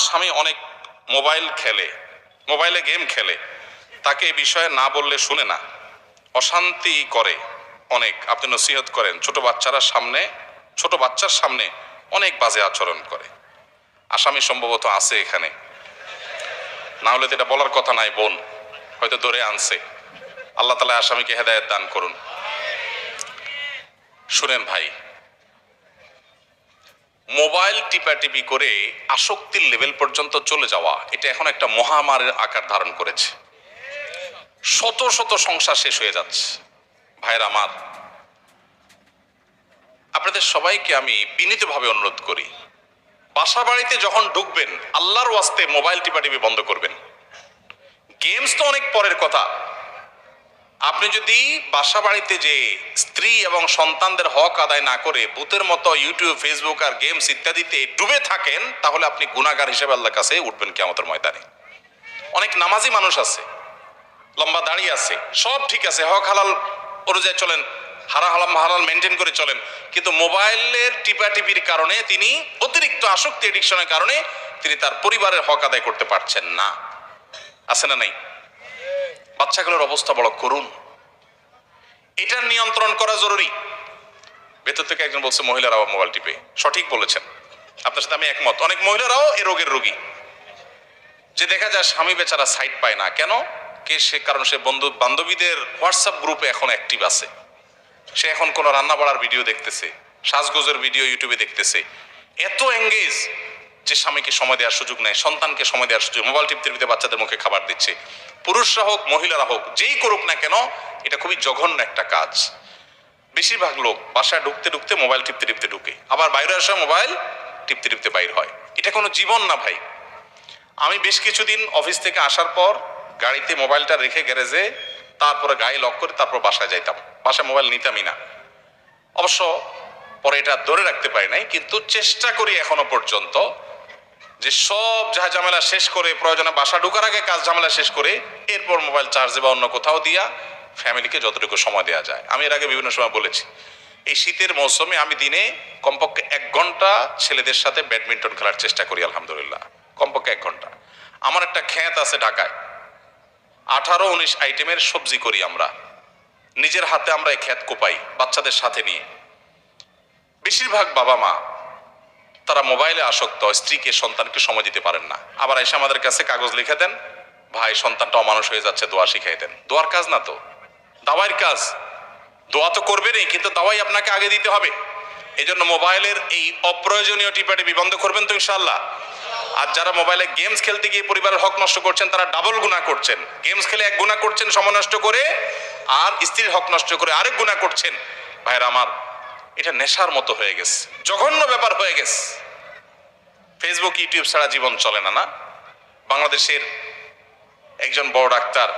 স্বামী অনেক মোবাইল খেলে, মোবাইলে গেম খেলে, তাকে এই বিষয়ে না বললে শুনে না, অশান্তি করে অনেক। আপনি নসিহত করেন, ছোট বাচ্চার সামনে অনেক বাজে আচরণ করে। আসামি সম্ভবত আছে এখানে, না হলে তো এটা বলার কথা নাই, বোন হয়তো ধরে আনছে। আল্লাহ তাআলা আসামিকে হেদায়েত দান করুন। শুনেন ভাই, মোবাইল টিপাটিপি করে আসক্তির লেভেল পর্যন্ত চলে যাওয়া, এটা এখন একটা মহামারীর আকার ধারণ করেছে। শত শত সংসার শেষ হয়ে যাচ্ছে। ভাইরা আমার, আপনাদের সবাইকে আমি বিনীতভাবে অনুরোধ করি, বাসা বাড়িতে যখন ঢুকবেন আল্লাহর ওয়াস্তে মোবাইল টিপাটিপি বন্ধ করবেন। গেমস তো অনেক পরের কথা। আপনি যদি বাসা বাড়িতে যে স্ত্রী এবং সন্তানদের হক আদায় না করে ভূতের মতো ইউটিউব, ফেসবুক আর গেমস ইত্যাদিতে ডুবে থাকেন, তাহলে আপনি গুনাহগার হিসেবে আল্লাহর কাছে উঠবেন কিয়ামতের ময়দানে। অনেক নামাজি মানুষ আছে, লম্বা দাড়ি আছে, সব ঠিক আছে, হক হালাল অনুযায়ী চলেন, হালাল মেনটেন করে চলেন, কিন্তু মোবাইলের টিপাটিপির কারণে তিনি অতিরিক্ত আসক্তি, এডিকশনের কারণে তিনি তার পরিবারের হক আদায় করতে পারছেন না। আছে না নাই? বাচ্চাগুলোর অবস্থা বড় করুণ। এটা নিয়ন্ত্রণ করা জরুরি। ভেতর থেকে একজন বলছে মহিলারাও মোবাইল টিপে। সঠিক বলেছেন, আপনার সাথে আমি একমত। অনেক মহিলারাও এ রোগের রোগী, যে দেখা যায় স্বামী বেচারা সাইড পায় না। কেন? কারণ সে বন্ধু বান্ধবীদের হোয়াটসঅ্যাপ গ্রুপে এখন অ্যাক্টিভ আছে। সে এখন কোনো রান্না বাড়ার ভিডিও দেখতেছে, সাজগোজের ভিডিও ইউটিউবে দেখতেছে, এত এঙ্গেজ যে স্বামীকে সময় দেওয়ার সুযোগ নেই, সন্তানকে সময় দেওয়ার সুযোগ, মোবাইল টিপতে বাচ্চাদের মুখে খাবার দিচ্ছে। পুরুষরা হোক মহিলারা হোক, যেই করুক না কেন, এটা খুবই জঘন্য একটা কাজ। বেশিরভাগ লোক বাসায় ঢুকতে ঢুকতে মোবাইল টিপতে ঢুকে, আবার বাইরে আসা মোবাইল টিপতে বাইর হয়। এটা কোনো জীবন না ভাই। আমি বেশ কিছুদিন অফিস থেকে আসার পর গাড়িতে মোবাইলটা রেখে গ্যারেজে, তারপরে গায়ে লক করে তারপর বাসায় যাইতাম। বাসায় মোবাইল নিতামই না। অবশ্য পরে এটা ধরে রাখতে পারি নাই, কিন্তু চেষ্টা করি এখনো পর্যন্ত যে সব ঝামেলা শেষ করে, প্রয়োজনে বাসা ঢোকার আগে কাজ ঝামেলা শেষ করে, এরপর মোবাইল চার্জে বা অন্য কোথাও দিয়া ফ্যামিলিকে যতটুকু সময় দেওয়া যায়। আমি এর আগে বিভিন্ন সময় বলেছি, এই শীতের মৌসুমে আমি দিনে কমপক্ষে 1 ঘন্টা ছেলেদের সাথে ব্যাডমিন্টন খেলার চেষ্টা করি। আলহামদুলিল্লাহ, কমপক্ষে 1 ঘন্টা। আমার একটা ক্ষেত আছে ঢাকায়, 18-19 আইটেমের সবজি করি আমরা, নিজের হাতে আমরা এই ক্ষেত কোপাই বাচ্চাদের সাথে নিয়ে। বেশিরভাগ বাবা মা তারা মোবাইলে আসক্ত, স্ত্রীকে সন্তানকে সময় দিতে পারেন না। আবার এসে আমাদের কাছে কাগজ লিখে দেন, ভাই সন্তানটা অমানুষ হয়ে যাচ্ছে, দোয়া শিখাই দেন। দোয়ার কাজ না তো, দাওয়াইয়ের কাজ। দোয়া তো করবেনই, কিন্তু দাওয়াই আপনাকে আগে দিতে হবে। এই জন্য মোবাইলের এই অপ্রয়োজনীয় টিপাটিপি বন্ধ করবেন তো ইনশাআল্লাহ। আর যারা মোবাইলে গেমস খেলতে গিয়ে পরিবারের হক নষ্ট করছেন, তারা ডাবল গুনাহ করছেন। গেমস খেলে এক গুনাহ করছেন সময় নষ্ট করে, আর স্ত্রীর হক নষ্ট করে আরেক গুনাহ করছেন। ভাইরা আমার, এটা নেশার মতো হয়ে গেছে, জঘন্য ব্যাপার হয়ে গেছে। ফেসবুক, ইউটিউব ছাড়া জীবন চলে না। না, বাংলাদেশের একজন বড় ডাক্তার,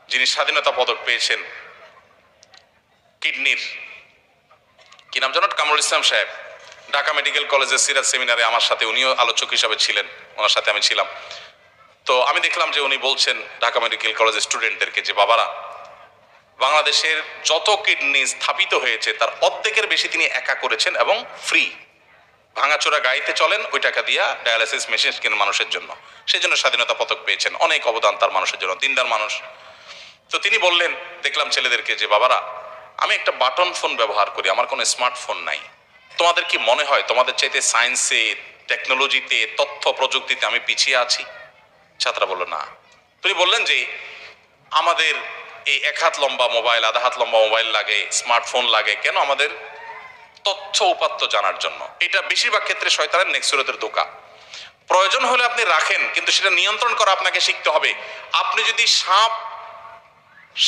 যিনি স্বাধীনতা পদক পেয়েছেন কিডনির, কি নাম জানো, কামরুল ইসলাম সাহেব, ঢাকা মেডিকেল কলেজের সিরাজ সেমিনারে আমার সাথে, উনিও আলোচক হিসাবে ছিলেন, ওনার সাথে আমি ছিলাম। তো আমি দেখলাম যে উনি বলছেন ঢাকা মেডিকেল কলেজের স্টুডেন্টদেরকে যে বাবারা, বাংলাদেশের যত কিডনি স্থাপিত হয়েছে তার অর্ধেকের বেশি তিনি একা করেছেন এবং ফ্রি। ভাঙাচোরা গাড়িতে চলেন, ওই টাকা দিয়া ডায়ালিসিস মেশিন কেনেন মানুষের জন্য। সেই জন্য স্বাধীনতা পদক পেয়েছেন। অনেক অবদান তার মানুষের জন্য, দিনদার মানুষ। তো তিনি বললেন, দেখলাম ছেলেদেরকে যে বাবারা, আমি একটা বাটন ফোন ব্যবহার করি, আমার কোনো স্মার্টফোন নাই। তোমাদের কি মনে হয় তোমাদের চাইতে সায়েন্সে, টেকনোলজিতে, তথ্য প্রযুক্তিতে আমি পিছিয়ে আছি? ছাত্ররা বলল না। তিনি বললেন যে আমাদের এই 1 হাত লম্বা মোবাইল, 1/2 হাত লম্বা মোবাইল লাগে, স্মার্টফোন লাগে কেন? আমাদের তথ্য উপাত্ত জানার জন্য। এটা বেশিরভাগ ক্ষেত্রে শয়তানের নেক্সুরতের ধোঁকা। প্রয়োজন হলে আপনি রাখেন, কিন্তু সেটা নিয়ন্ত্রণ করা আপনাকে শিখতে হবে। আপনি যদি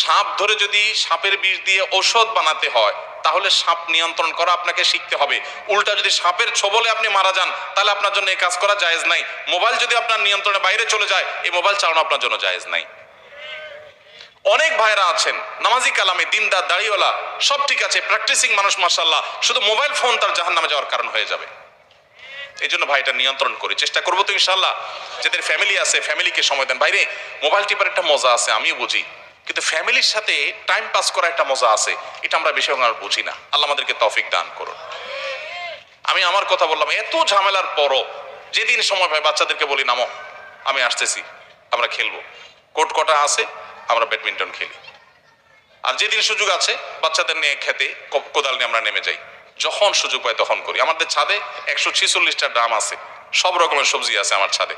সাপ ধরে যদি সাপের বিষ দিয়ে ঔষধ বানাতে হয়, তাহলে সাপ নিয়ন্ত্রণ করা আপনাকে শিখতে হবে। উল্টা যদি সাপের ছোবলে আপনি মারা যান, তাহলে আপনার জন্য এই কাজ করা জায়েজ নাই। মোবাইল যদি আপনার নিয়ন্ত্রণের বাইরে চলে যায়, এই মোবাইল চালানো আপনার জন্য জায়েজ নাই। অনেক ভাইরা আছেন নামাজি কালামে, দিনদার, দাড়িওয়ালা, সব ঠিক আছে, প্র্যাকটিসিং মানুষ মাশাআল্লাহ, শুধু মোবাইল ফোন তার জাহান্নামে যাওয়ার কারণ হয়ে যাবে। এই জন্য ভাই এটা নিয়ন্ত্রণ করি, চেষ্টা করবো তো ইনশাআল্লাহ। যাদের ফ্যামিলি আছে, ফ্যামিলিকে সময় দেন। বাইরে মোবাইল টিপার একটা মজা আছে, আমিও বুঝি, কিন্তু ফ্যামিলির সাথে টাইম পাস করা একটা মজা আছে, এটা আমরা বেশি বুঝি না। আল্লাহ আমাদেরকে তৌফিক দান করুন। আমি আমার কথা বললাম, এত ঝামেলার পরও যেদিন সময় পাই বাচ্চাদেরকে বলি নামো, আমি আসতেছি, আমরা খেলবো। কোর্ট কটা আছে, আমরা ব্যাডমিন্টন খেলি। আর যেদিন সুযোগ আছে বাচ্চাদের নিয়ে খেতে কোদাল নিয়ে আমরা নেমে যাই। যখন সুযোগ পাই তখন করি। আমাদের ছাদে 146টা ড্রাম আছে, সব রকমের সবজি আছে আমার ছাদে।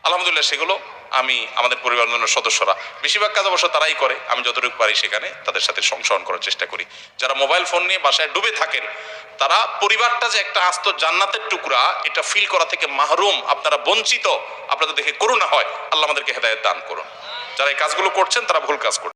আলহামদুলিল্লাহ সেগুলো আমি আমাদের পরিবারের সদস্যরা বেশিরভাগ কাজ অবশ্য তারাই করে, আমি যতটুকু পারি সেখানে তাদের সাথে সংসরণ করার চেষ্টা করি। যারা মোবাইল ফোন নিয়ে বাসায় ডুবে থাকেন তারা পরিবারটা যে একটা আস্ত জান্নাতের টুকরা এটা ফিল করা থেকে মাহরুম, আপনারা বঞ্চিত, আপনাদের দেখে করুণা হয়। আল্লাহ আমাদেরকে হেদায়েত দান করুন। যারা এই কাজগুলো করছেন তারা ভুল কাজ করছেন।